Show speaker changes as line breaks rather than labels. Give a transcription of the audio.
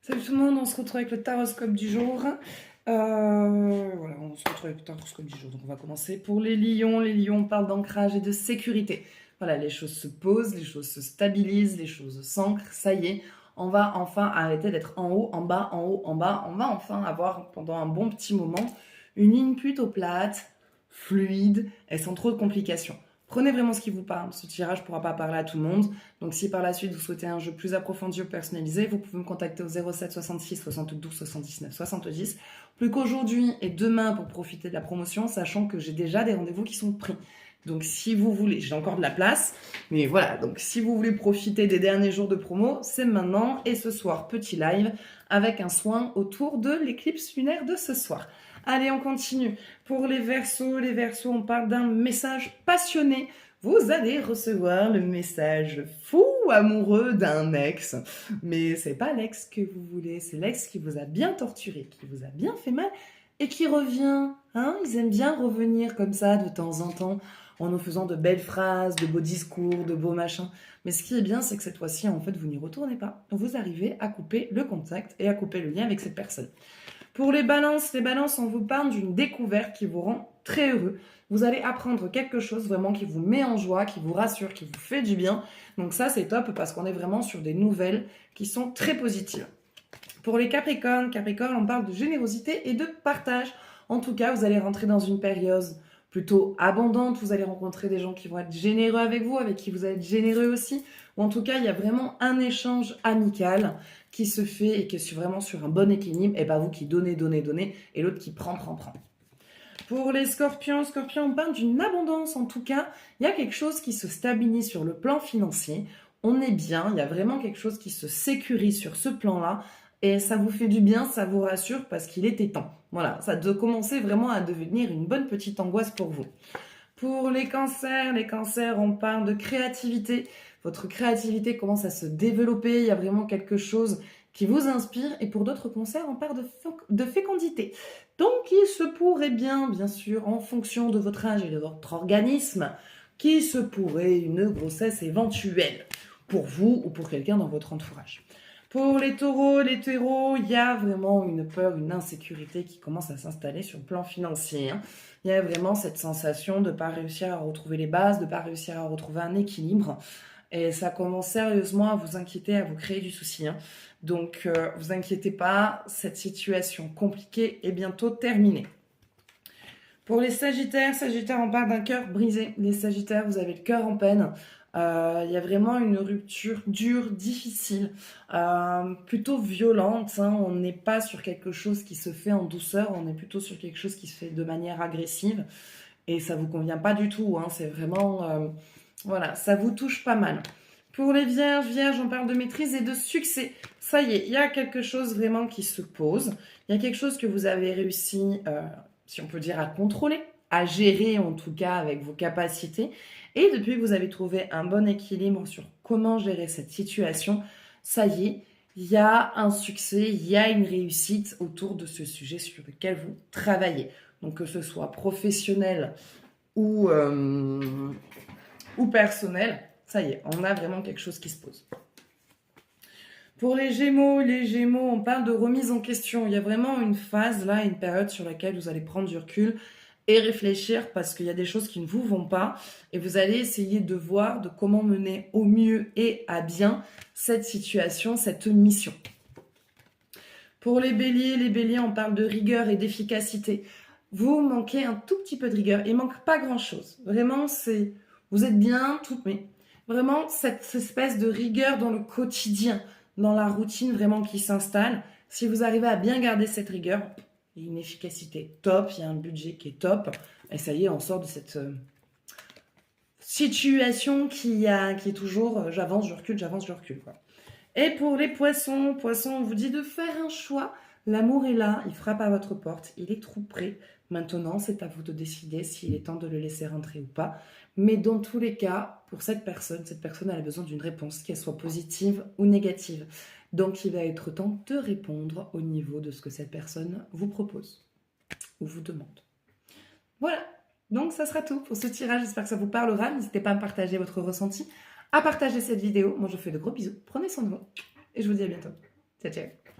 Salut tout le monde, on se retrouve avec le taroscope du jour. Voilà, on se retrouve avec le taroscope du jour. Donc on va commencer. Pour les lions, on parle d'ancrage et de sécurité. Voilà, les choses se posent, les choses se stabilisent, les choses s'ancrent. Ça y est, on va enfin arrêter d'être en haut, en bas, en haut, en bas. On va enfin avoir pendant un bon petit moment une ligne plutôt plate, fluide et sans trop de complications. Prenez vraiment ce qui vous parle. Ce tirage ne pourra pas parler à tout le monde. Donc si par la suite vous souhaitez un jeu plus approfondi ou personnalisé, vous pouvez me contacter au 07 66 72 79 70. Plus qu'aujourd'hui et demain pour profiter de la promotion, sachant que j'ai déjà des rendez-vous qui sont pris. Donc si vous voulez, j'ai encore de la place, mais voilà, donc si vous voulez profiter des derniers jours de promo, c'est maintenant. Et ce soir, petit live avec un soin autour de l'éclipse lunaire de ce soir. Allez, on continue. Pour les Verseaux, on parle d'un message passionné. Vous allez recevoir le message fou amoureux d'un ex. Mais c'est pas l'ex que vous voulez, c'est l'ex qui vous a bien torturé, qui vous a bien fait mal et qui revient. Hein, ils aiment bien revenir comme ça de temps en temps en nous faisant de belles phrases, de beaux discours, de beaux machins. Mais ce qui est bien, c'est que cette fois-ci, en fait, vous n'y retournez pas. Vous arrivez à couper le contact et à couper le lien avec cette personne. Pour les balances, on vous parle d'une découverte qui vous rend très heureux. Vous allez apprendre quelque chose vraiment qui vous met en joie, qui vous rassure, qui vous fait du bien. Donc ça, c'est top parce qu'on est vraiment sur des nouvelles qui sont très positives. Pour les Capricornes, on parle de générosité et de partage. En tout cas, vous allez rentrer dans une période plutôt abondante. Vous allez rencontrer des gens qui vont être généreux avec vous, avec qui vous allez être généreux aussi. Ou en tout cas, il y a vraiment un échange amical qui se fait et qui est vraiment sur un bon équilibre. Et pas vous qui donnez, et l'autre qui prend. Pour les Scorpions, on parle d'une abondance. En tout cas, il y a quelque chose qui se stabilise sur le plan financier. On est bien, il y a vraiment quelque chose qui se sécurise sur ce plan-là. Et ça vous fait du bien, ça vous rassure parce qu'il était temps. Voilà, ça doit commencer vraiment à devenir une bonne petite angoisse pour vous. Pour les cancers, on parle de créativité. Votre créativité commence à se développer, il y a vraiment quelque chose qui vous inspire. Et pour d'autres cancers, on parle de fécondité. Donc il se pourrait bien sûr, en fonction de votre âge et de votre organisme, qu'il se pourrait une grossesse éventuelle pour vous ou pour quelqu'un dans votre entourage. Pour les taureaux, il y a vraiment une peur, une insécurité qui commence à s'installer sur le plan financier. Il y a vraiment cette sensation de ne pas réussir à retrouver les bases, de ne pas réussir à retrouver un équilibre. Et ça commence sérieusement à vous inquiéter, à vous créer du souci. Donc, vous inquiétez pas, cette situation compliquée est bientôt terminée. Pour les Sagittaires, on parle d'un cœur brisé. Les Sagittaires, vous avez le cœur en peine. Il y a vraiment une rupture dure, difficile, plutôt violente. On n'est pas sur quelque chose qui se fait en douceur, on est plutôt sur quelque chose qui se fait de manière agressive. Et ça vous convient pas du tout. C'est vraiment... voilà, ça vous touche pas mal. Pour les Vierges, on parle de maîtrise et de succès. Ça y est, il y a quelque chose vraiment qui se pose. Il y a quelque chose que vous avez réussi, si on peut dire, à contrôler, à gérer en tout cas avec vos capacités. Et depuis que vous avez trouvé un bon équilibre sur comment gérer cette situation, ça y est, il y a un succès, il y a une réussite autour de ce sujet sur lequel vous travaillez. Donc que ce soit professionnel ou personnel, ça y est, on a vraiment quelque chose qui se pose. Pour les Gémeaux, on parle de remise en question. Il y a vraiment une phase là, une période sur laquelle vous allez prendre du recul et réfléchir parce qu'il y a des choses qui ne vous vont pas et vous allez essayer de voir de comment mener au mieux et à bien cette situation, cette mission. Pour les Béliers, on parle de rigueur et d'efficacité. Vous manquez un tout petit peu de rigueur. Il manque pas grand-chose. Vraiment, vous êtes bien, mais vraiment cette espèce de rigueur dans le quotidien, dans la routine vraiment qui s'installe. Si vous arrivez à bien garder cette rigueur, il y a une efficacité top, il y a un budget qui est top. Et ça y est, on sort de cette situation qui est toujours j'avance, je recule. Quoi. Et pour les poissons, on vous dit de faire un choix. L'amour est là, il frappe à votre porte, il est tout près. Maintenant, c'est à vous de décider s'il est temps de le laisser rentrer ou pas. Mais dans tous les cas, pour cette personne elle a besoin d'une réponse, qu'elle soit positive ou négative. Donc, il va être temps de répondre au niveau de ce que cette personne vous propose ou vous demande. Voilà, donc ça sera tout pour ce tirage. J'espère que ça vous parlera. N'hésitez pas à me partager votre ressenti, à partager cette vidéo. Moi, je vous fais de gros bisous. Prenez soin de vous et je vous dis à bientôt. Ciao, ciao.